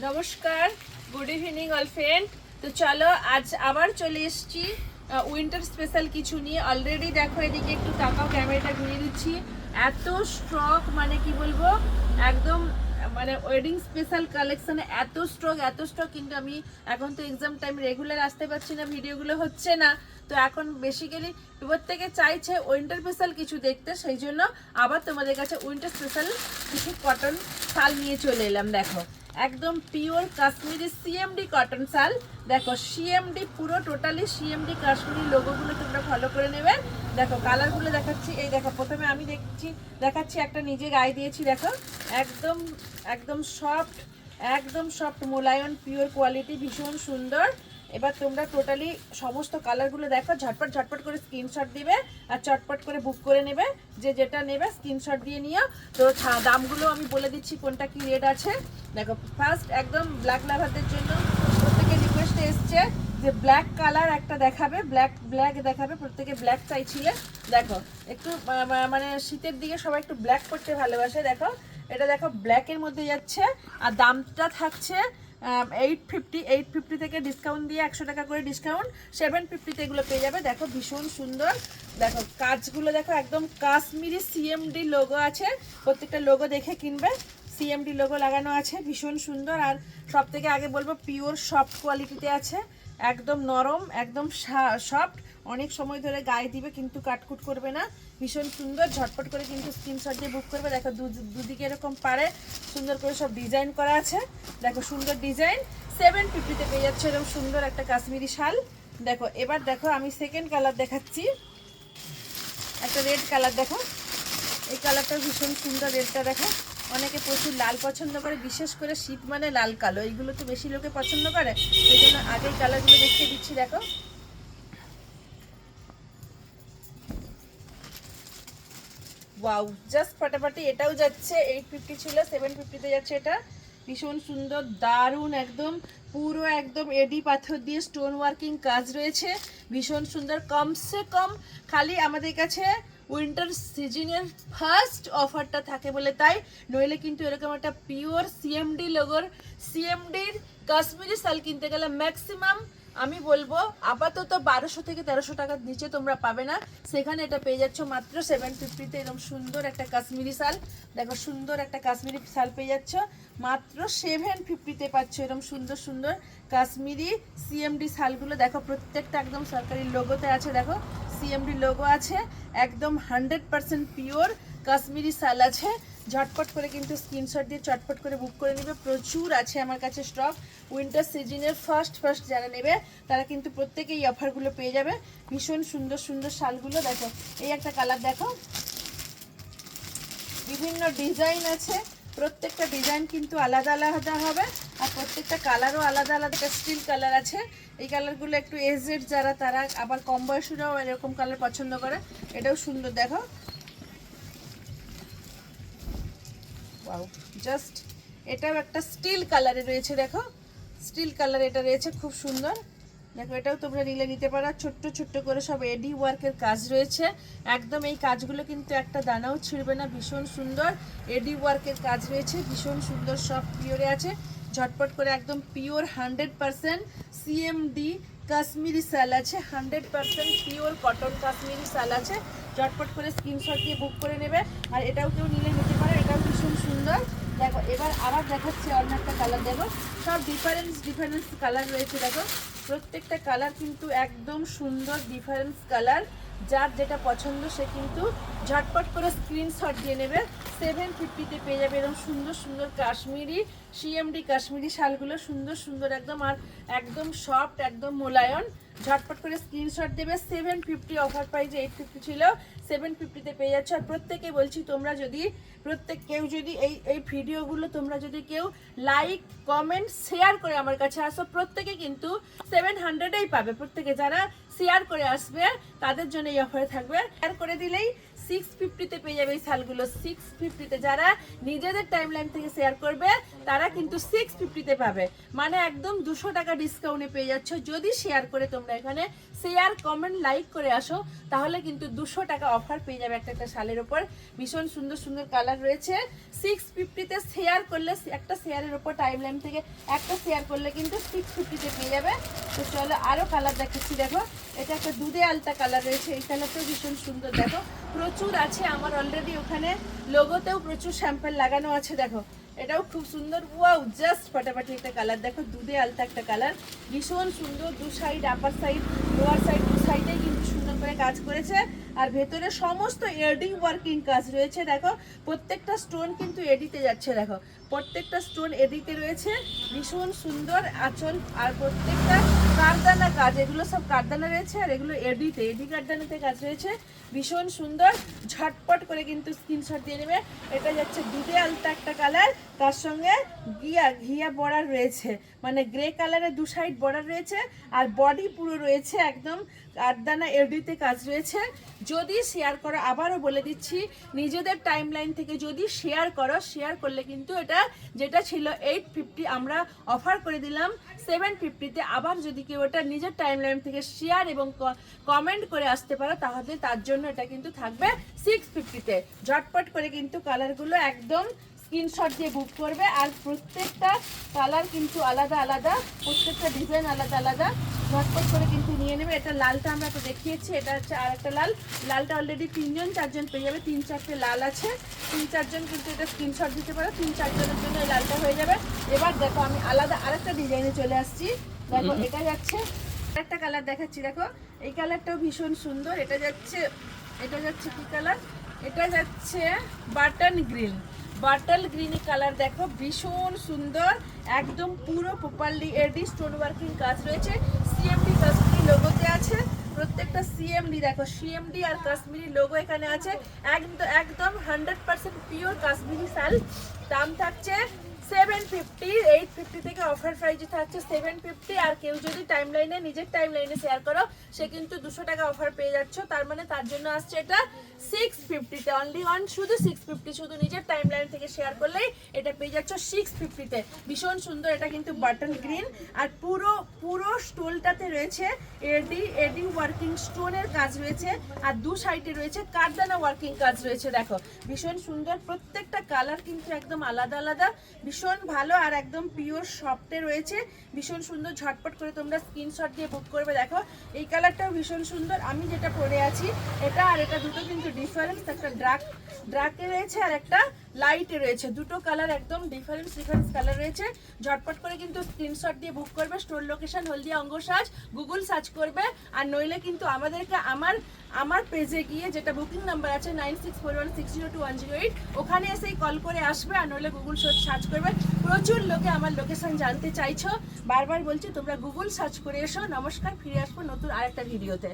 নমস্কার, good evening all friend. তো চলো আজ আবার চলে এসেছি উইন্টার স্পেশাল কিছু নিয়ে। অলরেডি দেখো এদিকে একটু তাকাও, ক্যামেরাটা ঘুরিয়ে দিচ্ছি। এত স্টক মানে কি বলবো, একদম মানে ওয়েডিং স্পেশাল কালেকশনে এত স্টক কিন্তু আমি এখন তো এক্সাম টাইম রেগুলার আসতে পারছি না, ভিডিওগুলো হচ্ছে না। তো এখন বেসিক্যালি প্রত্যেকে চাইছে উইন্টার স্পেশাল কিছু দেখতে, সেই জন্য আবার তোমাদের কাছে উইন্টার স্পেশাল কিছু কটন শাল নিয়ে চলে এলাম। দেখো একদম পিওর কাশ্মীরি সিএমডি কটন শাল। দেখো সিএমডি পুরো টোটালি সিএমডি কাশ্মীরি লোগোগুলো তোমরা ফলো করে নেবে। দেখো কালারগুলো দেখাচ্ছি, এই দেখো প্রথমে আমি দেখাচ্ছি একটা নিজে গায়ে দিয়েছি। দেখো একদম একদম সফট মোলায়ন পিওর কোয়ালিটি, ভীষণ সুন্দর। এবার তোমরা টোটালি সমস্ত কালারগুলো দেখো, ঝটপট করে স্ক্রিনশট দিবে আর চটপট করে বুক করে নেবে। যে যেটা নেবে স্ক্রিনশট দিয়ে নিও। তো দামগুলো আমি বলে দিচ্ছি কোনটা কি রেট আছে। দেখো ফার্স্ট একদম ব্ল্যাক লাভারদের জন্য প্রত্যেকে রিকোয়েস্টে এসছে যে ব্ল্যাক কালার একটা দেখাবে, ব্ল্যাক দেখাবে, প্রত্যেকে ব্ল্যাক চাইছিলে। দেখো একটু মানে শীতের দিকে সবাই একটু ব্ল্যাক পরতে ভালোবাসে। দেখো এটা দেখো ব্ল্যাকের মধ্যে যাচ্ছে আর দামটা থাকছে 850 থেকে ডিসকাউন্ট দিয়ে 100 টাকা করে ডিসকাউন্ট, 750 এগুলো পেয়ে যাবে। দেখো ভীষণ সুন্দর। দেখো কাজগুলো দেখো একদম কাশ্মীরি সিএমডি লোগো আছে, প্রত্যেকটা লোগো দেখে কিনবে। সিএমডি লোগো লাগানো আছে, ভীষণ সুন্দর। আর সব থেকে আগে বলবো পিওর সফট কোয়ালিটিতে আছে, একদম নরম, একদম সফট, অনেক সময় ধরে গায়ে দিবে কিন্তু কাটকুট করবে না, ভীষণ সুন্দর। ঝটপট করে কিন্তু স্ক্রিনশট দিয়ে বুক করবে। দেখো দুদিকে এরকম পারে সুন্দর করে সব ডিজাইন করা আছে। দেখো সুন্দর ডিজাইন, 750-তে পেয়ে যাচ্ছে এরকম সুন্দর একটা কাশ্মীরি শাল। দেখো এবার দেখো আমি সেকেন্ড কালার দেখাচ্ছি, একটা রেড কালার। দেখো এই কালারটা ভীষণ সুন্দর, রেডটা দেখো। অনেকে প্রচুর লাল পছন্দ করে, বিশেষ করে শীত মানে লাল কালো, এইগুলো তো বেশি লোকে পছন্দ করে, সেই জন্য আগেই কালারগুলো দেখিয়ে দিচ্ছি। দেখো ওয়াও, জাস্ট ফাটাফাটি। এটাও যাচ্ছে 850 ছিল, 750-তে যাচ্ছে এটা। ভীষণ সুন্দর, দারুণ, একদম পুরো একদম এডি পাথর দিয়ে স্টোন ওয়ার্কিং কাজ রয়েছে, ভীষণ সুন্দর। কমসে কম খালি আমাদের কাছে উইন্টার সিজনের ফার্স্ট অফারটা থাকে বলে তাই, নইলে কিন্তু এরকম একটা পিওর সিএমডি লোগোর সিএমডির কাশ্মীরি শাল কিনতে গেলে ম্যাক্সিমাম আমি বলবো আপাতত 1200 থেকে 1300 টাকার নিচে তোমরা পাবে না, সেখানে এটা পেয়ে যাচ্ছ মাত্র 750-তে। এরকম সুন্দর একটা কাশ্মীরি শাল। দেখো সুন্দর একটা কাশ্মীরি শাল পেয়ে যাচ্ছ মাত্র 750-তে পাচ্ছ এরকম সুন্দর সুন্দর কাশ্মীরি সিএমডি শালগুলো। দেখো প্রত্যেকটা একদম সরকারি লোগোতে আছে। দেখো সিএমডি লোগো আছে, একদম 100% পিওর কাশ্মীরি শাল আছে। ঝটপট করে কিন্তু স্ক্রিনশট দিয়ে চটপট করে বুক করে নেবে, প্রচুর আছে আমার কাছে স্টক। উইন্টার সিজনের ফার্স্ট যারা নেবে তারা কিন্তু প্রত্যেকেই এই অফারগুলো পেয়ে যাবে। ভীষণ সুন্দর সুন্দর শালগুলো। দেখো এই একটা কালার, দেখো বিভিন্ন ডিজাইন আছে, প্রত্যেকটা ডিজাইন কিন্তু আলাদা আলাদা হবে আর প্রত্যেকটা কালারও আলাদা আলাদা। স্টিল কালার আছে, এই কালারগুলো একটু এজেড যারা তারা, আবার কম বয়সীরাও এরকম কালার পছন্দ করে। এটাও সুন্দর। দেখো ওয়াও, জাস্ট এটাও একটা স্টিল কালারে রয়েছে। দেখো স্টিল কালার এটা রয়েছে, খুব সুন্দর। দেখো এটাও তোমরা নিলে নিতে পারো। ছোট্ট ছোট্ট করে সব এডি ওয়ার্কের কাজ রয়েছে, একদম এই কাজগুলো কিন্তু একটা দানাও ছিঁড়বে না, ভীষণ সুন্দর এডি ওয়ার্কের কাজ রয়েছে, ভীষণ সুন্দর, সব পিওরে আছে। ঝটপট করে একদম পিওর 100% সিএমডি কাশ্মীরি শাল আছে, 100% পিওর কটন কাশ্মীরি শাল আছে। ঝটপট করে স্ক্রিনশট দিয়ে বুক করে নেবে। আর এটাও কেউ নিলে নিতে পারো, এটাও ভীষণ সুন্দর। দেখো এবার আবার দেখাচ্ছি অন্য একটা কালার। দেখো সব ডিফারেন্স কালার রয়েছে। দেখো প্রত্যেকটা কালার কিন্তু একদম সুন্দর ডিফারেন্স কালার, যার যেটা পছন্দ সে কিন্তু ঝটপট করে স্ক্রিনশট দিয়ে নেবে। 750-তে পেয়ে যাবে এরকম সুন্দর সুন্দর কাশ্মীরি সিএমডি কাশ্মীরি শালগুলো, সুন্দর সুন্দর একদম, আর একদম সফট, একদম মোলায়ন। ঝটপট করে স্ক্রিনশট দেবে। 750 অফার প্রাইসে 850 ছিল, 750-তে পেয়ে যাচ্ছে। আর প্রত্যেকে বলছি তোমরা যদি কেউ যদি এই ভিডিওগুলো তোমরা যদি কেউ লাইক কমেন্ট শেয়ার করে আমার কাছে আসো, প্রত্যেকে কিন্তু 700-এই পাবে। প্রত্যেকে যারা শেয়ার করে আসবে তাদের জন্য এই অফারে থাকবে। শেয়ার করে দিলেই 650-তে পেয়ে যাবে এই শালগুলো 650-তে। যারা নিজেদের টাইমলাইন থেকে শেয়ার করবে তারা কিন্তু 650-তে পাবে, মানে একদম 200 টাকা ডিসকাউন্টে পেয়ে যাচ্ছ। যদি শেয়ার করে তোমরা এখানে শেয়ার কমেন্ট লাইক করে আসো তাহলে কিন্তু 200 টাকা অফার পেয়ে যাবে একটা একটা শালের ওপর। ভীষণ সুন্দর সুন্দর কালার রয়েছে। 650-তে শেয়ার করলে একটা শেয়ারের ওপর টাইমলাইন থেকে একটা শেয়ার করলে কিন্তু 650-তে পেয়ে যাবে। তো চলো আরও কালার দেখাচ্ছি। দেখো এটা একটা দুধে আলতা কালার রয়েছে, এই কালারটাও ভীষণ সুন্দর। দেখো প্রচুর আছে আমার অলরেডি, ওখানে লোগোতেও প্রচুর স্যাম্পল লাগানো আছে। দেখো এটাও খুব সুন্দর, ওয়াও জাস্ট ফাটাফাটি একটা কালার। দেখো দুধে আলতা একটা কালার, ভীষণ সুন্দর। দু সাইড, আপার সাইড লোয়ার সাইড, দু সাইডে কিন্তু সুন্দর করে কাজ করেছে। আর ভেতরে সমস্ত এডি ওয়ার্কিং কাজ রয়েছে। দেখো প্রত্যেকটা স্টোন কিন্তু এডিতে যাচ্ছে। দেখো প্রত্যেকটা স্টোন এডিতে রয়েছে, ভীষণ সুন্দর আঁচল। আর প্রত্যেকটা কারদানা কাজ, এগুলো সব কারদানা রয়েছে আর এগুলো এডি কারদানাতে কাজ রয়েছে, ভীষণ সুন্দর। ঝটপট করে কিন্তু স্ক্রিনশট দিয়ে নেবে। এটা যাচ্ছে দুধে আলতা একটা কালার, তার সঙ্গে ঘিয়া বর্ডার রয়েছে, মানে গ্রে কালারের দু সাইড বর্ডার রয়েছে। আর বডি পুরো রয়েছে একদম কারদানা এডিতে কাজ রয়েছে। যদি শেয়ার করো, আবারও বলে দিচ্ছি, নিজেদের টাইমলাইন থেকে যদি শেয়ার করো, শেয়ার করলে কিন্তু এটা যেটা ছিল 850 আমরা অফার করে দিলাম 750-তে। আবার যদি কেউ এটা নিজের টাইমলাইন থেকে শেয়ার এবং কমেন্ট করে আসতে পারো তাহলে তার জন্য এটা কিন্তু থাকবে 650-তে। ঝটপট করে কিন্তু কালারগুলো একদম স্ক্রিনশট দিয়ে বুক করবে। আর প্রত্যেকটা কালার কিন্তু আলাদা আলাদা, প্রত্যেকটা ডিজাইন আলাদা আলাদা। ঝটপট করে কিন্তু নিয়ে নেবে। এটা লালটা আমরা তো দেখিয়েছি, এটা হচ্ছে আর একটা লাল। লালটা অলরেডি 3জন 4জন পেয়ে যাবে, 3-4টে লাল আছে, 3-4জন কিন্তু এটা স্ক্রিনশট দিতে পারো। 3-4জনের জন্য এই লালটা হয়ে যাবে। এবার দেখো আমি আলাদা আরেকটা ডিজাইনে চলে আসছি। দেখো এটা যাচ্ছে একটা কালার দেখাচ্ছি। দেখো এই কালারটাও ভীষণ সুন্দর। এটা যাচ্ছে কি কালার? এটা যাচ্ছে button green, bottle green colour. দেখো ভীষণ সুন্দর, একদম পুরো প্রপারলি এডি স্টোন ওয়ার্কিং কাজ রয়েছে। সিএমডি কাশ্মীরি লোগোতে আছে প্রত্যেকটা। সিএমডি দেখো, সিএমডি আর কাশ্মীরি লোগো এখানে আছে। একদম 100% পিওর কাশ্মীরি শাল। দাম থাকছে 750, 850 থেকে অফার প্রাইজে থাকছে 750। আর কেউ যদি টাইমলাইনে নিজের টাইমলাইনে শেয়ার করো সে কিন্তু 200 টাকা অফার পেয়ে যাচ্ছ। তার মানে তার জন্য আসছে এটা 650-তে, অনলি অন শুধু 650। শুধু নিজের টাইমলাইন থেকে শেয়ার করলেই এটা পেয়ে যাচ্ছ 650-তে। ভীষণ সুন্দর। এটা কিন্তু বাটন গ্রিন আর পুরো স্টোলটাতে রয়েছে এডি ওয়ার্কিং স্টোনের কাজ রয়েছে। আর দু সাইডে রয়েছে কারদানা ওয়ার্কিং কাজ রয়েছে। দেখো ভীষণ সুন্দর, প্রত্যেকটা কালার কিন্তু একদম আলাদা আলাদা, ভীষণ ভালো আর একদম পিওর সফটে রয়েছে। ভীষণ সুন্দর, ঝটপট করে তোমরা স্ক্রিনশট দিয়ে বুক করবে। দেখো এই কালারটাও ভীষণ সুন্দর। আমি যেটা পরে আছি এটা আর এটা দুটো কিন্তু ডিফারেন্স, একটা ডার্কে রয়েছে আর একটা লাইটে রয়েছে। দুটো কালার একদম ডিফারেন্স কালার রয়েছে। ঝটপট করে কিন্তু স্ক্রিনশট দিয়ে বুক করবে। স্টোর লোকেশন হলদিয়া অঙ্গসাজ গুগল সার্চ করবে। আর নইলে কিন্তু আমাদেরকে আমার পেজে গিয়ে যেটা বুকিং নাম্বার আছে 9641602108 ওখানে এসেই কল করে আসবে। আর নইলে গুগল সার্চ করবে। প্রচুর লোকে আমার লোকেশন জানতে চাইছো, বারবার বলছি তোমরা গুগল সার্চ করে এসো। নমস্কার, ফিরে আসবো নতুন আরেকটা ভিডিওতে।